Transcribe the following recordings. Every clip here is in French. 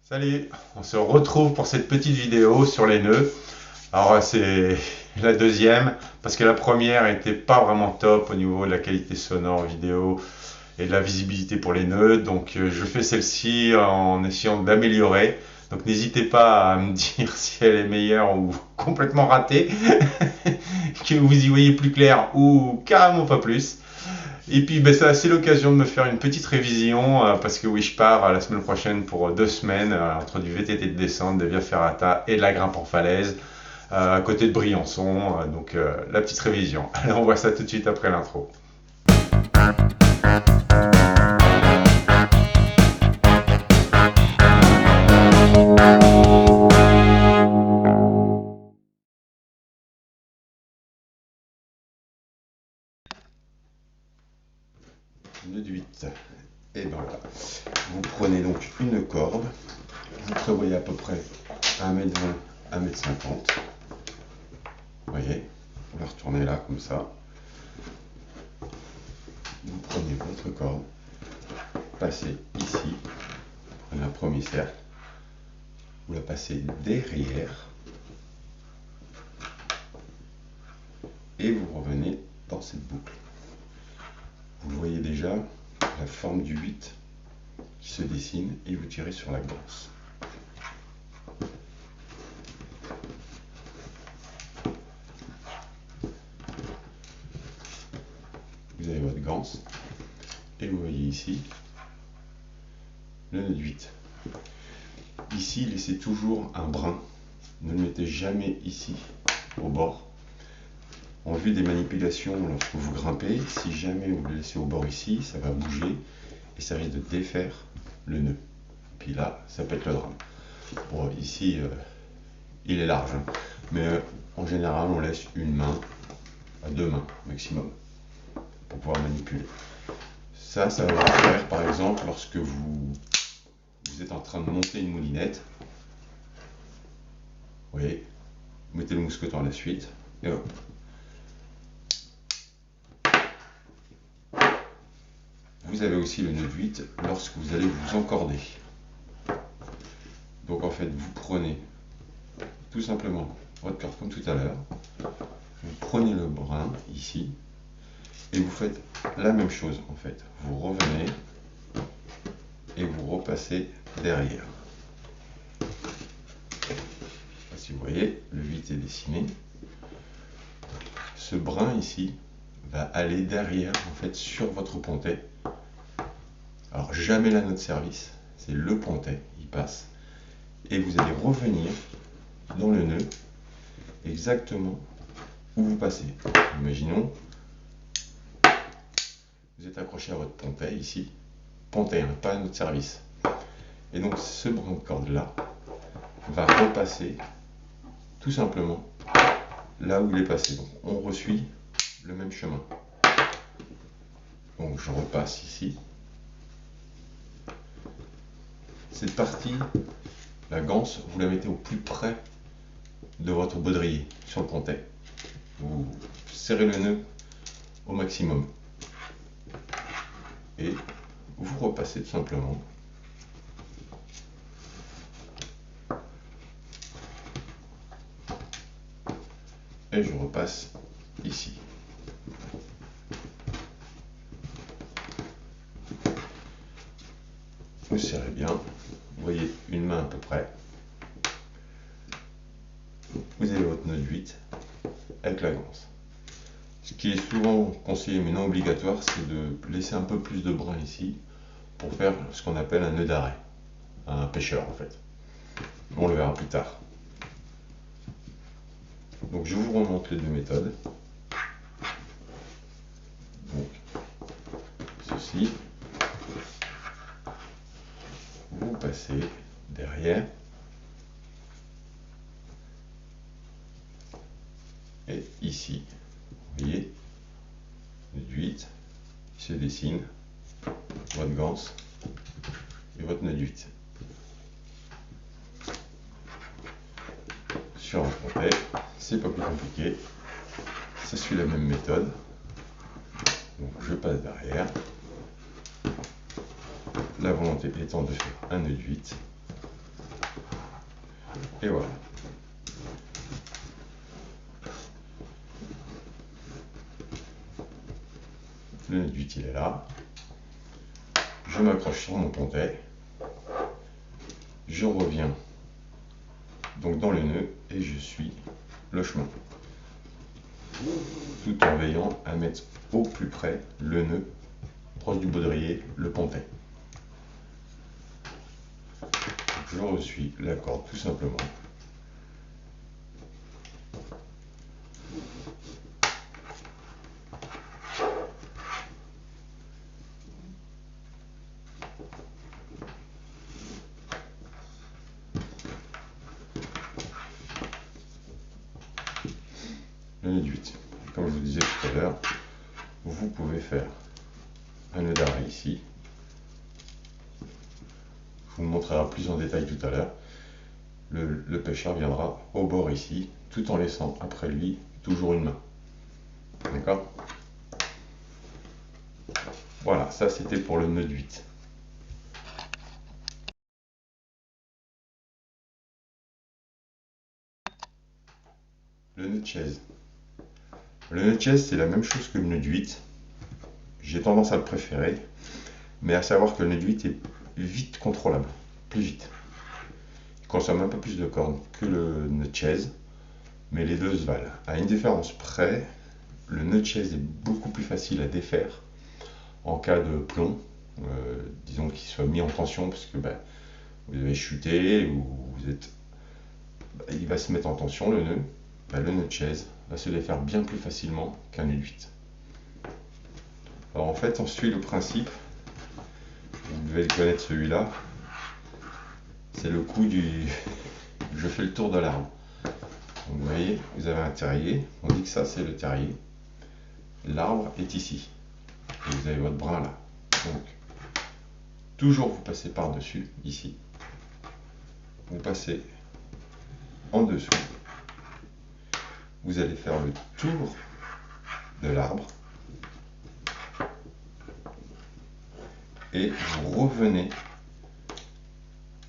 Salut, on se retrouve pour cette petite vidéo sur les nœuds. Alors c'est la deuxième parce que la première était pas vraiment top au niveau de la qualité sonore vidéo et de la visibilité pour les nœuds. Donc je fais celle-ci en essayant d'améliorer. Donc n'hésitez pas à me dire si elle est meilleure ou complètement ratée, que vous y voyez plus clair ou carrément pas plus. Et puis ben, ça, c'est l'occasion de me faire une petite révision parce que oui, je pars la semaine prochaine pour 2 semaines entre du VTT de descente, de Via Ferrata et de la grimpe en falaise à côté de Briançon. Donc la petite révision. Allez, on voit ça tout de suite après l'intro. Nœud de 8. Et ben voilà. Vous prenez donc une corde. Vous prévoyez à peu près 1m20, 1m50. Vous voyez, on va retourner là comme ça. Vous prenez votre corde, passez ici, prenez un premier cercle, vous la passez derrière et vous revenez dans cette boucle. Vous voyez déjà la forme du 8 qui se dessine et vous tirez sur la ganse. Vous avez votre ganse et vous voyez ici le nœud de 8. Ici, laissez toujours un brin, ne le mettez jamais ici au bord. En vue des manipulations, lorsque vous grimpez, si jamais vous le laissez au bord ici, ça va bouger et ça risque de défaire le nœud. Puis là, ça peut être le drame. Bon, ici, il est large, hein, mais en général, on laisse une main à 2 mains maximum pour pouvoir manipuler. Ça va vous faire, par exemple, lorsque vous êtes en train de monter une moulinette. Vous voyez, vous mettez le mousqueton à la suite et hop. Vous avez aussi le nœud de 8 lorsque vous allez vous encorder. Donc en fait, vous prenez tout simplement votre corde comme tout à l'heure, vous prenez le brin ici et vous faites la même chose en fait. Vous revenez et vous repassez derrière. Si vous voyez, le 8 est dessiné. Ce brin ici va aller derrière en fait sur votre pontet. Alors jamais l'anneau de service, c'est le pontet, il passe. Et vous allez revenir dans le nœud exactement où vous passez. Imaginons, vous êtes accroché à votre pontet ici, pontet, hein, pas anneau de service. Et donc ce brin de corde là va repasser tout simplement là où il est passé. Donc on resuit le même chemin. Donc je repasse ici. Cette partie, la ganse, vous la mettez au plus près de votre baudrier sur le pontet. Vous serrez le nœud au maximum. Et vous repassez tout simplement. Et je repasse ici. Vous serrez bien. Vous voyez une main à peu près. Vous avez votre nœud de 8 avec la ganse. Ce qui est souvent conseillé mais non obligatoire, c'est de laisser un peu plus de brin ici pour faire ce qu'on appelle un nœud d'arrêt, un pêcheur en fait. On le verra plus tard. Donc je vous remonte les deux méthodes. Donc ceci, vous passez derrière et ici, vous voyez, le 8 qui se dessine, votre ganse et votre nœud de 8. Sur un pontet, c'est pas plus compliqué, ça suit la même méthode. Donc je passe derrière, la volonté étant de faire un nœud de 8 Et voilà. Le nœud de 8 il est là. Je m'accroche sur mon pontet. Je reviens donc dans le nœud et je suis le chemin. Tout en veillant à mettre au plus près le nœud, proche du baudrier, le pontet. Je ressuis la corde tout simplement. Le nœud de 8. Comme je vous disais tout à l'heure, vous pouvez faire un nœud d'arrêt ici. Je vous le montrerai plus en détail tout à l'heure. Le pêcheur viendra au bord ici, tout en laissant après lui toujours une main. D'accord? Voilà, ça c'était pour le nœud de 8. Le nœud de chaise. Le nœud de chaise, c'est la même chose que le nœud de 8. J'ai tendance à le préférer, mais à savoir que le nœud de 8 est vite contrôlable, plus vite. Il consomme un peu plus de cordes que le nœud de chaise, mais les deux se valent. À une différence près, le nœud de chaise est beaucoup plus facile à défaire en cas de plomb, disons qu'il soit mis en tension parce que vous avez chuté ou il va se mettre en tension le nœud. Le nœud de chaise va se défaire bien plus facilement qu'un nœud de 8. Alors en fait, on suit le principe, vous devez le connaître celui-là, c'est le coup du je fais le tour de l'arbre. Donc vous voyez, vous avez un terrier, on dit que ça c'est le terrier. L'arbre est ici, et vous avez votre brin là. Donc, toujours vous passez par-dessus, ici. Vous passez en dessous. Vous allez faire le tour de l'arbre. Et vous revenez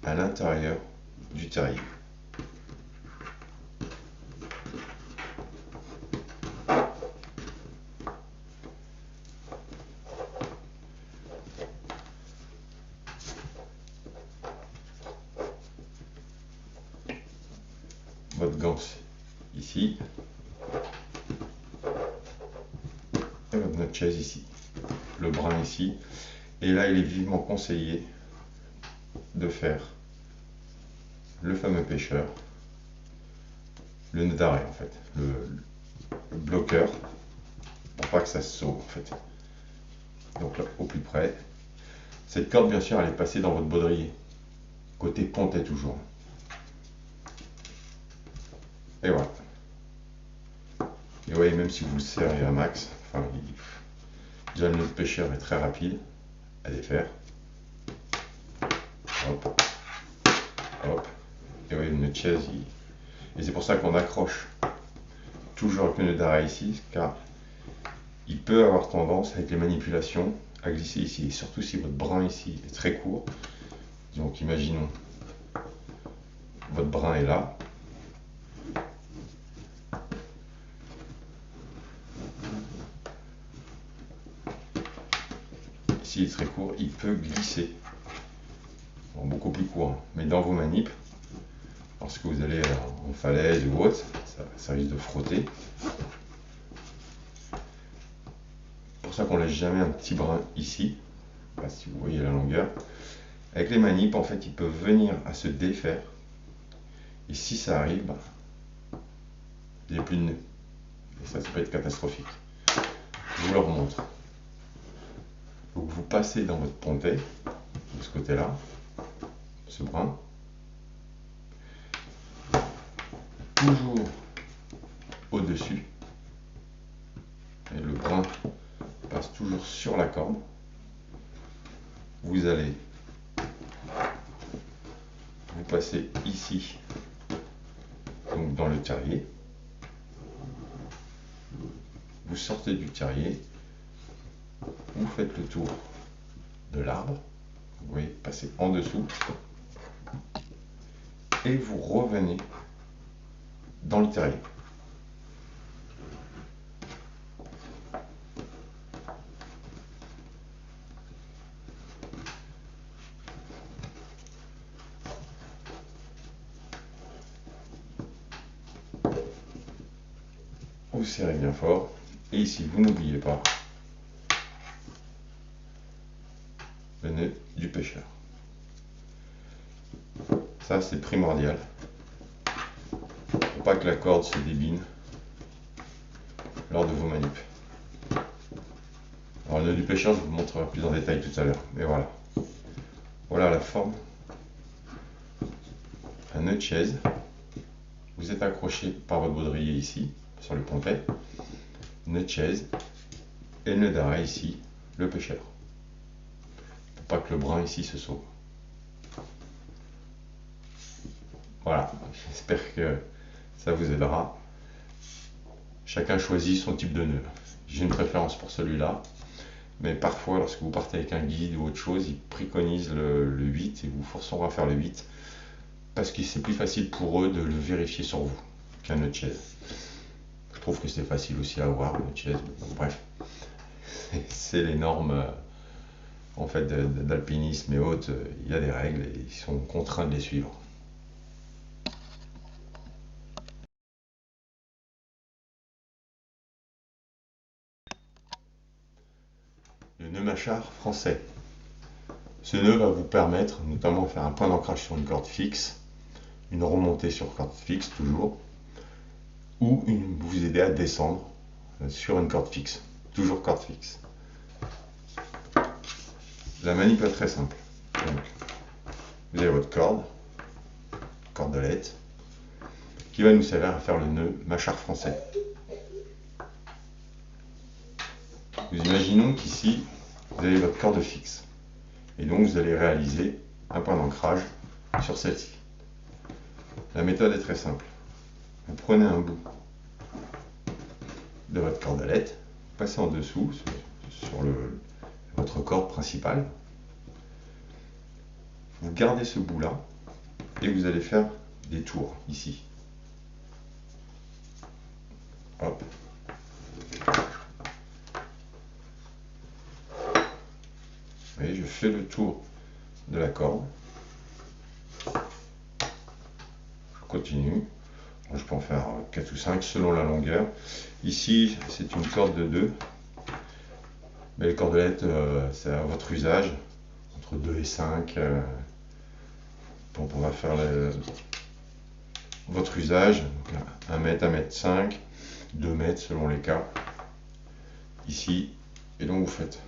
à l'intérieur du terrier. Votre ganse ici et votre nœud de chaise ici, le brin ici, et là il est vivement conseillé de faire le fameux pêcheur, le nœud d'arrêt en fait, le bloqueur pour pas que ça se sauve en fait. Donc là au plus près, cette corde bien sûr elle est passée dans votre baudrier, côté pontet toujours. Et voilà. Et vous voyez, même si vous le serrez à max, déjà le nœud de pêcheur est très rapide à défaire. Hop, hop. Et vous voyez, le nœud de chaise, et c'est pour ça qu'on accroche toujours avec le nœud d'arrêt ici, car il peut avoir tendance avec les manipulations à glisser ici, et surtout si votre brin ici est très court. Donc imaginons, votre brin est là. S'il est très court, il peut glisser. Bon, beaucoup plus court, hein. Mais dans vos manips, lorsque vous allez en falaise ou autre, ça risque de frotter. C'est pour ça qu'on laisse jamais un petit brin ici. Si vous voyez la longueur. Avec les manips, en fait, ils peuvent venir à se défaire. Et si ça arrive, il n'y a plus de nœud. Et ça peut être catastrophique. Je vous le remontre. Donc vous passez dans votre pontet, de ce côté-là, ce brin. Toujours au-dessus. Et le brin passe toujours sur la corde. Vous allez vous passer ici, donc dans le terrier. Vous sortez du terrier, vous faites le tour de l'arbre, vous voyez, passez en dessous, et vous revenez dans le terrier. Vous serrez bien fort et ici vous n'oubliez pas le nœud du pêcheur. Ça c'est primordial. Faut pas que la corde se débine lors de vos manips. Alors le nœud du pêcheur, je vous montrerai plus en détail tout à l'heure. Mais voilà. Voilà la forme. Un nœud de chaise. Vous êtes accroché par votre baudrier ici, sur le pontet. Nœud de chaise. Et le nœud d'arrêt ici, le pêcheur. Pour pas que le brin ici se sauve. Voilà. J'espère que ça vous aidera. Chacun choisit son type de nœud. J'ai une préférence pour celui-là. Mais parfois, lorsque vous partez avec un guide ou autre chose, ils préconisent le 8 et vous forceront à faire le 8 parce que c'est plus facile pour eux de le vérifier sur vous qu'un nœud de chaise. Je trouve que c'est facile aussi à avoir, un nœud de chaise. Bref, c'est les normes en fait, d'alpinisme et autres. Il y a des règles et ils sont contraints de les suivre. Le nœud mâchard français. Ce nœud va vous permettre notamment de faire un point d'ancrage sur une corde fixe, une remontée sur corde fixe toujours, ou vous aider à descendre sur une corde fixe, toujours corde fixe. La manip est très simple. Donc, vous avez votre cordelette, qui va nous servir à faire le nœud mâchard français. Nous imaginons qu'ici, vous avez votre corde fixe. Et donc, vous allez réaliser un point d'ancrage sur celle-ci. La méthode est très simple. Vous prenez un bout de votre cordelette, passez en dessous sur votre corde principale. Vous gardez ce bout-là et vous allez faire des tours ici. Hop. Vous voyez, je fais le tour de la corde. Je continue. Je peux en faire 4 ou 5 selon la longueur. Ici, c'est une corde de 2. Mais les cordelettes, c'est à votre usage. Entre 2 et 5. Donc on va faire votre usage. 1 mètre, 1 mètre 5. 2 mètres selon les cas. Ici. Et donc vous faites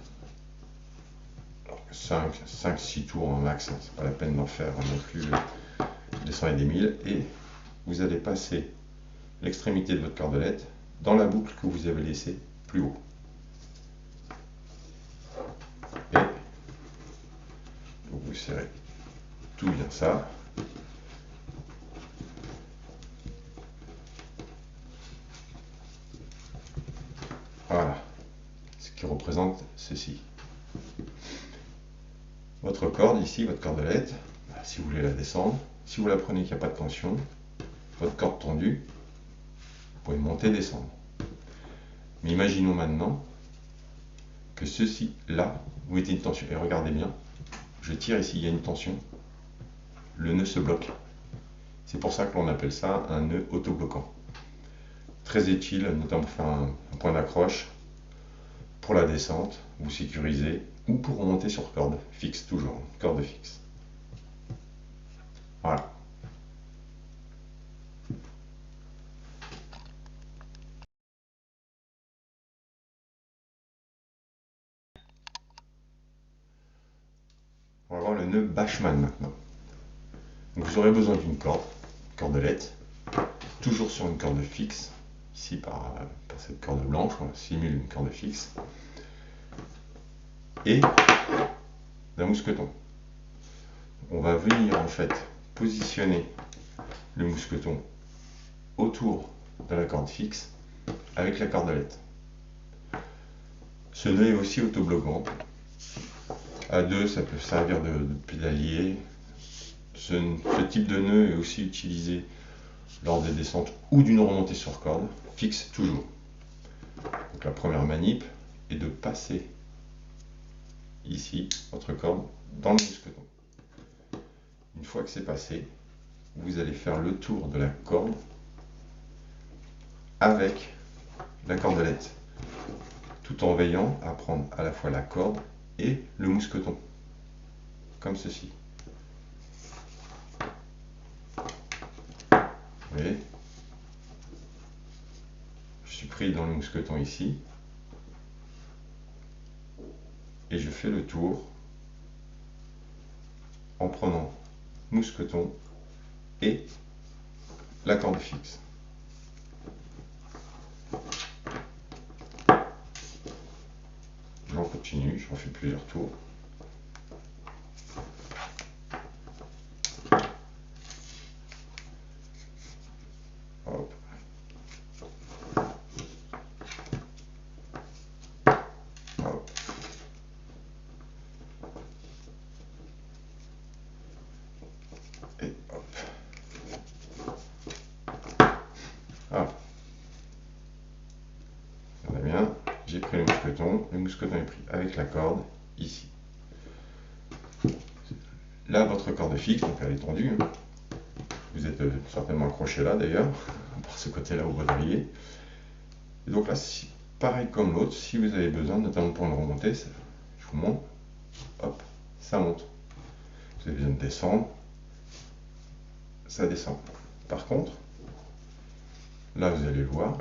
5-6 tours en max. C'est pas la peine d'en faire non plus des 100 et des 1000. Et vous allez passer l'extrémité de votre cordelette dans la boucle que vous avez laissée plus haut. Et donc vous serrez tout bien ça. Voilà, ce qui représente ceci. Votre corde ici, votre cordelette, si vous voulez la descendre, si vous la prenez qu'il n'y a pas de tension, votre corde tendue, vous pouvez monter et descendre. Mais imaginons maintenant que ceci, là, vous mettez une tension. Et regardez bien, je tire ici, il y a une tension. Le nœud se bloque. C'est pour ça que l'on appelle ça un nœud autobloquant. Très utile, notamment pour faire un point d'accroche, pour la descente, vous sécurisez, ou pour remonter sur corde fixe, toujours, corde fixe. Voilà. On va voir le nœud Bachmann maintenant. Donc vous aurez besoin d'une cordelette, toujours sur une corde fixe, ici par cette corde blanche, on simule une corde fixe, et d'un mousqueton. On va venir en fait positionner le mousqueton autour de la corde fixe avec la cordelette. Ce nœud est aussi autobloquant. À deux, ça peut servir de pédalier ce type de nœud est aussi utilisé lors des descentes ou d'une remontée sur corde, fixe toujours. Donc la première manip est de passer ici votre corde dans le mousqueton. Une fois que c'est passé, vous allez faire le tour de la corde avec la cordelette, tout en veillant à prendre à la fois la corde et le mousqueton, comme ceci. Vous voyez, je suis pris dans le mousqueton ici, et je fais le tour en prenant mousqueton et la corde fixe. J'en continue, j'en fais plusieurs tours. Hop. Hop. Et hop. Ah. On a bien, j'ai pris le mousqueton est pris avec la corde ici. Là, votre corde fixe, donc elle est tendue. Hein. Vous êtes certainement accroché là d'ailleurs, par ce côté-là au baudrier. Et donc là, pareil comme l'autre, si vous avez besoin, notamment pour une remontée, je vous montre, hop, ça monte. Vous avez besoin de descendre, ça descend. Par contre, là vous allez le voir,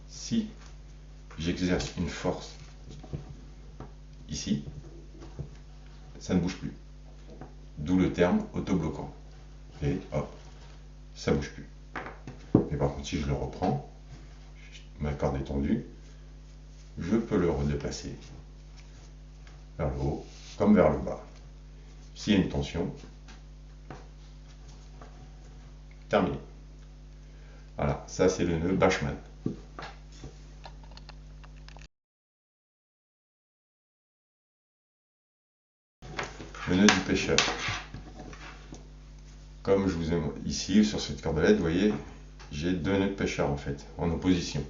si j'exerce une force ici, ça ne bouge plus. D'où le terme autobloquant. Et hop, ça ne bouge plus. Mais par contre, si je le reprends, ma corde est tendue, je peux le redéplacer vers le haut comme vers le bas. S'il y a une tension, terminé. Voilà, ça c'est le nœud Bachmann. Le nœud du pêcheur. Comme je vous ai ici sur cette cordelette, vous voyez, j'ai deux nœuds de pêcheur en fait, en opposition.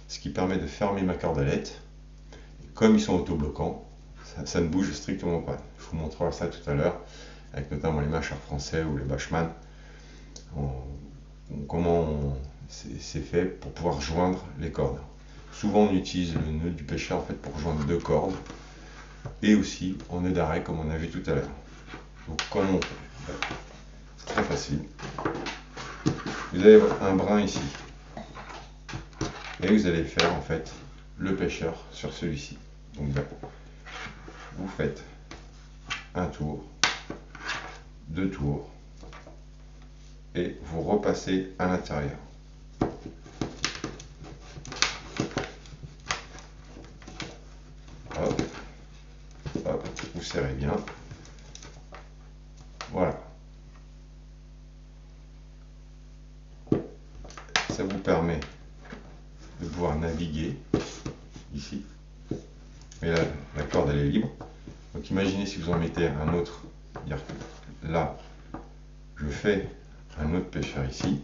Ce qui permet de fermer ma cordelette. Comme ils sont autobloquants, ça ne bouge strictement pas. Je vous montrerai ça tout à l'heure, avec notamment les mâcheurs français ou les Bachmann. Comment c'est fait pour pouvoir joindre les cordes. Souvent on utilise le nœud du pêcheur en fait pour joindre deux cordes, et aussi en nœud d'arrêt comme on a vu tout à l'heure. Donc comment on fait? C'est très facile. Vous avez un brin ici, et vous allez faire en fait le pêcheur sur celui-ci. Donc vous faites un tour, deux tours, et vous repassez à l'intérieur. Hop, hop, vous serrez bien. Voilà. Ça vous permet de pouvoir naviguer ici. Mais là, la corde elle est libre. Donc imaginez si vous en mettez un autre. Là, je fais un autre pêcheur ici.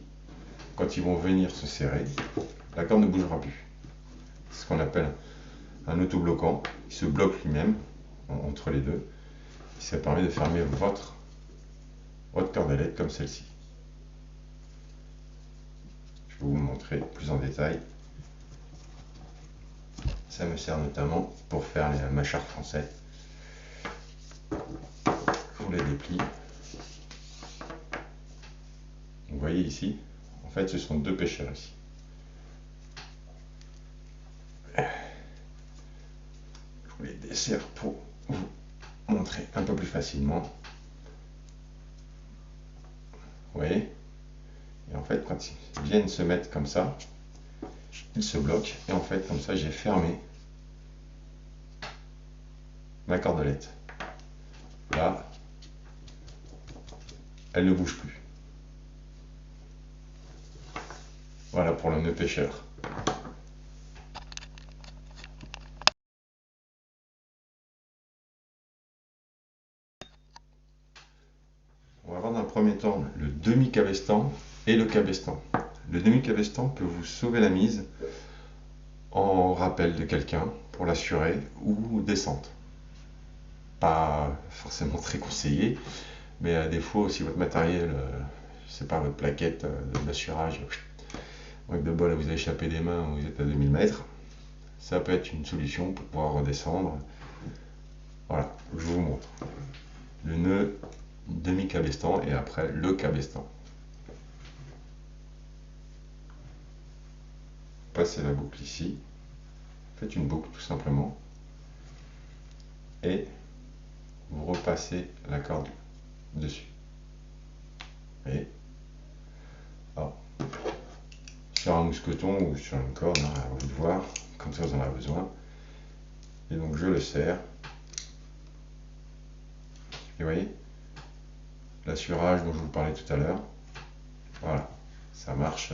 Quand ils vont venir se serrer, la corde ne bougera plus. C'est ce qu'on appelle un autobloquant. Il se bloque lui-même entre les deux. Et ça permet de fermer votre cordelette comme celle-ci. Je vais vous le montrer plus en détail. Ça me sert notamment pour faire les mâchards français. Je vous les déplie. Vous voyez ici, en fait ce sont deux pêcheurs ici. Je vous les desserre pour vous montrer un peu plus facilement. Vous voyez? Et en fait, quand ils viennent se mettre comme ça, ils se bloquent. Et en fait, comme ça, j'ai fermé ma cordelette. Là, elle ne bouge plus. Voilà pour le nœud pêcheur. On va voir premier temps le demi-cabestan et le cabestan. Le demi-cabestan peut vous sauver la mise en rappel de quelqu'un pour l'assurer ou descente. Pas forcément très conseillé, mais à défaut, si votre matériel, je sais pas, votre plaquette d'assurage, avec de bol, vous a échappé des mains ou vous êtes à 2000 mètres, ça peut être une solution pour pouvoir redescendre. Voilà, je vous montre. Le nœud demi-cabestan et après le cabestan. Passez la boucle ici, faites une boucle tout simplement, et vous repassez la corde dessus. Et alors, sur un mousqueton ou sur une corde, à vous de voir, comme ça vous en avez besoin. Et donc je le serre. Et vous voyez, l'assurage dont je vous parlais tout à l'heure, voilà, ça marche.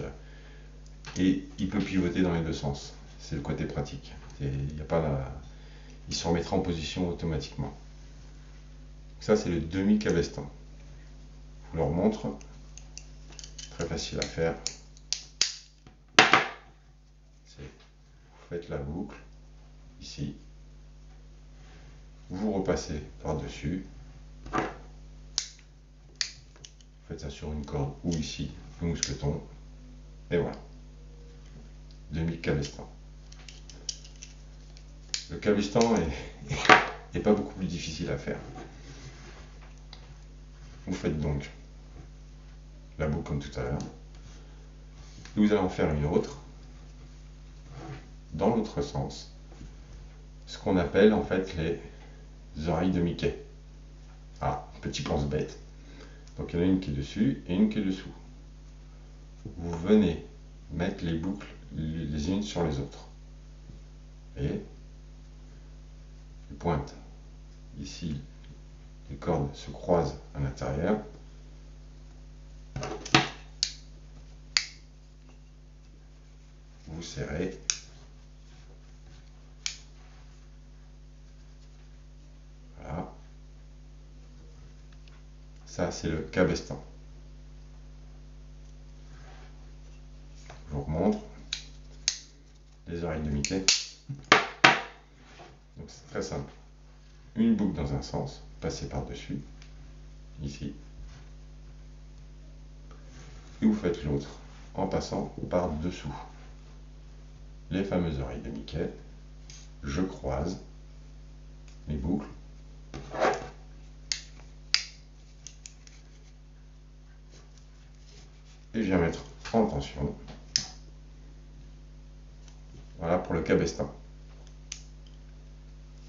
Et il peut pivoter dans les deux sens. C'est le côté pratique. Il se remettra en position automatiquement. Ça, c'est le demi-cabestan. Je vous le remontre. Très facile à faire. Vous faites la boucle ici. Vous repassez par-dessus. Vous faites ça sur une corde ou ici, le mousqueton. Et voilà. Demi-cabestan. Le cabestan est pas beaucoup plus difficile à faire. Vous faites donc la boucle comme tout à l'heure. Vous allez en faire une autre dans l'autre sens. Ce qu'on appelle en fait les oreilles de Mickey. Ah, petit pense-bête. Donc il y en a une qui est dessus et une qui est dessous. Vous venez mettre les boucles les unes sur les autres. Et les pointes. Ici, les cordes se croisent à l'intérieur. Vous serrez. Voilà. Ça, c'est le cabestan. Je vous remontre les oreilles de Mickey. Donc c'est très simple. Une boucle dans un sens, passez par-dessus, ici. Et vous faites l'autre en passant par-dessous. Les fameuses oreilles de Mickey. Je croise mes boucles. Et je viens mettre en tension. Voilà pour le cabestan.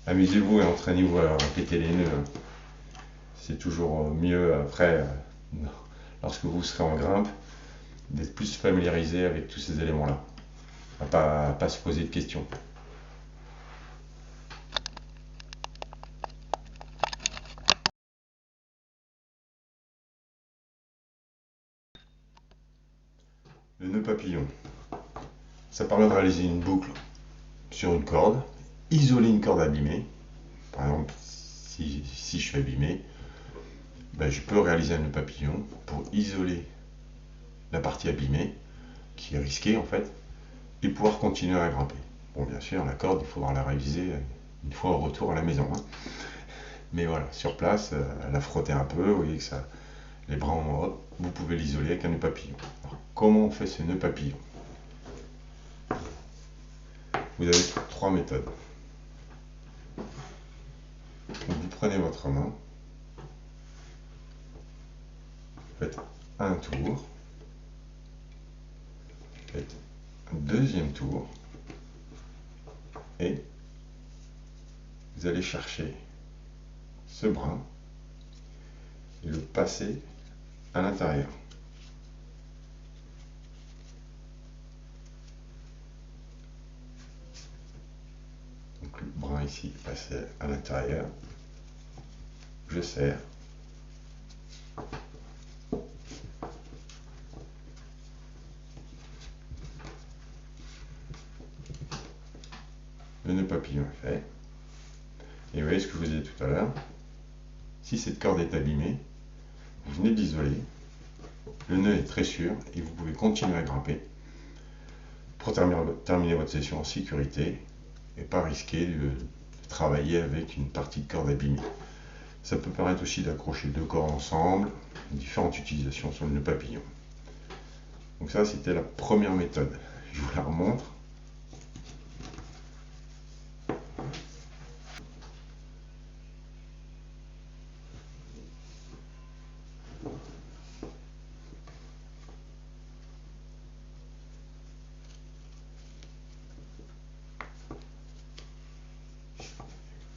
Amusez-vous et entraînez-vous à répéter les nœuds. C'est toujours mieux après, lorsque vous serez en grimpe, d'être plus familiarisé avec tous ces éléments-là. À pas se poser de questions. Le nœud papillon. Ça permet de réaliser une boucle sur une corde, isoler une corde abîmée. Par exemple, si je suis abîmé, ben je peux réaliser un nœud papillon pour isoler la partie abîmée, qui est risquée en fait, et pouvoir continuer à grimper. Bon, bien sûr, la corde, il faudra la réviser une fois au retour à la maison. Hein. Mais voilà, sur place, la frotter un peu, vous voyez que ça, les bras en haut, vous pouvez l'isoler avec un nœud papillon. Alors, comment on fait ce nœud papillon? Vous avez trois méthodes. Donc, vous prenez votre main, faites un tour, faites un deuxième tour, et vous allez chercher ce brin et le passer à l'intérieur. Donc le brin ici est passé à l'intérieur. Je serre. Le nœud papillon est fait. Et vous voyez ce que je vous ai dit tout à l'heure. Si cette corde est abîmée, vous venez de l'isoler. le nœud est très sûr et vous pouvez continuer à grimper pour terminer votre session en sécurité et pas risquer de travailler avec une partie de corde abîmée. Ça peut paraître aussi d'accrocher deux cordes ensemble, différentes utilisations sur le nœud papillon. Donc ça, c'était la première méthode. Je vous la remontre.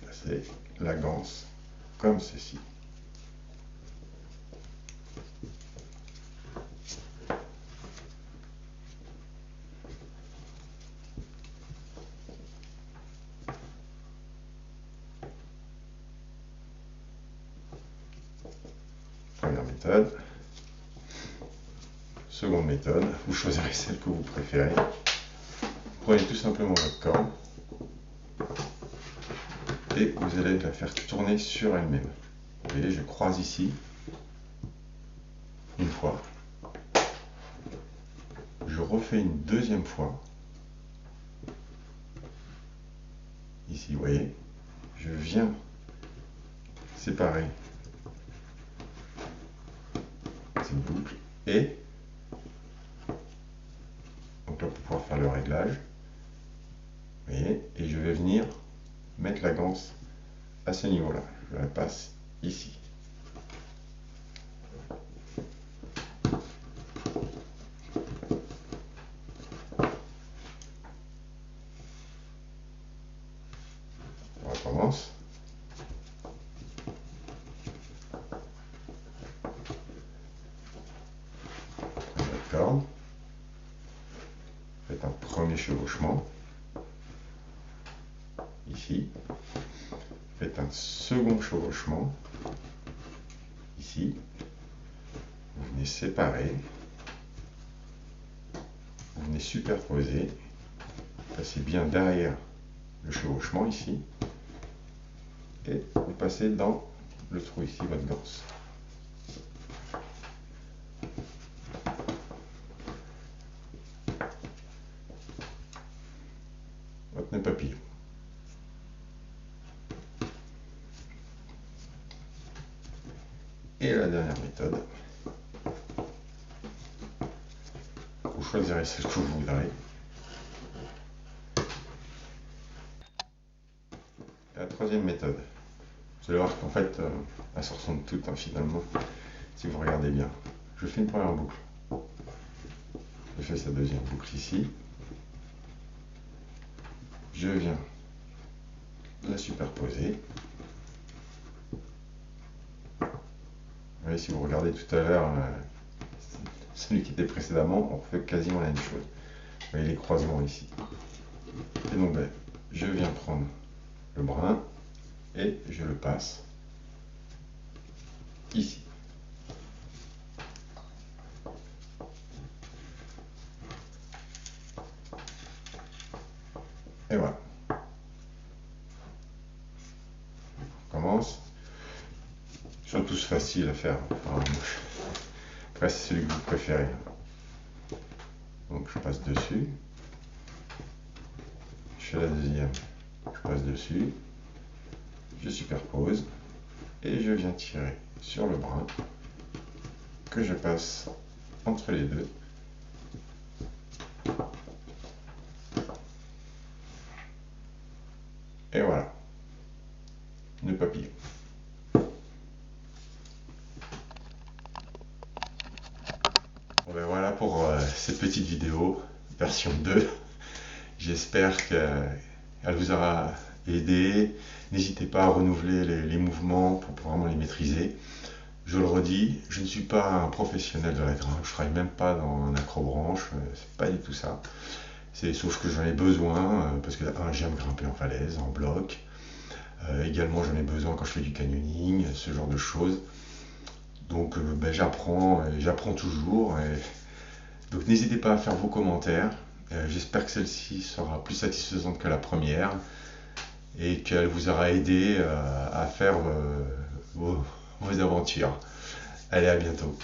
Placer la ganse comme ceci. Première méthode. Seconde méthode, vous choisirez celle que vous préférez. Prenez tout simplement votre corde et vous allez la faire tourner sur elle-même. Vous voyez, je croise ici une fois. Je refais une deuxième fois. Ici, vous voyez, je viens séparer cette boucle et donc là pour pouvoir faire le réglage, vous voyez, et je vais venir mettre la ganse à ce niveau-là. Je la passe ici. On recommence. Prenez votre corde. Faites un premier chevauchement. Ici. Faites un second chevauchement. Ici. Vous venez séparer. Vous venez superposer. Passez bien derrière le chevauchement ici. Et vous passez dans le trou ici, votre ganse. Votre nœud papillon. Et la dernière méthode, vous choisirez celle que vous voudrez. La troisième méthode, vous allez voir qu'en fait, elles se ressemblent toutes finalement, si vous regardez bien. Je fais une première boucle, je fais sa deuxième boucle ici, je viens la superposer. Vous voyez, si vous regardez tout à l'heure, celui qui était précédemment, on fait quasiment la même chose. Vous voyez les croisements ici. Et donc, je viens prendre le brin et je le passe ici. Et voilà. On commence. Ils sont tous faciles à faire. Enfin, après, c'est celui que vous préférez. Donc, je passe dessus. Je fais la deuxième. Je passe dessus. Je superpose. Et je viens tirer sur le brin que je passe entre les deux. Et voilà. Nœud papillon. Bon ben voilà pour cette petite vidéo, version 2. J'espère qu'elle vous aura aidé. N'hésitez pas à renouveler les mouvements pour vraiment les maîtriser. Je le redis, je ne suis pas un professionnel de la grimpe, je ne travaille même pas dans un acrobranche, c'est pas du tout ça. Sauf que j'en ai besoin, parce que j'aime grimper en falaise, en bloc. Également j'en ai besoin quand je fais du canyoning, ce genre de choses. Donc j'apprends toujours. Donc n'hésitez pas à faire vos commentaires. J'espère que celle-ci sera plus satisfaisante que la première et qu'elle vous aura aidé à faire vos aventures. Allez, à bientôt.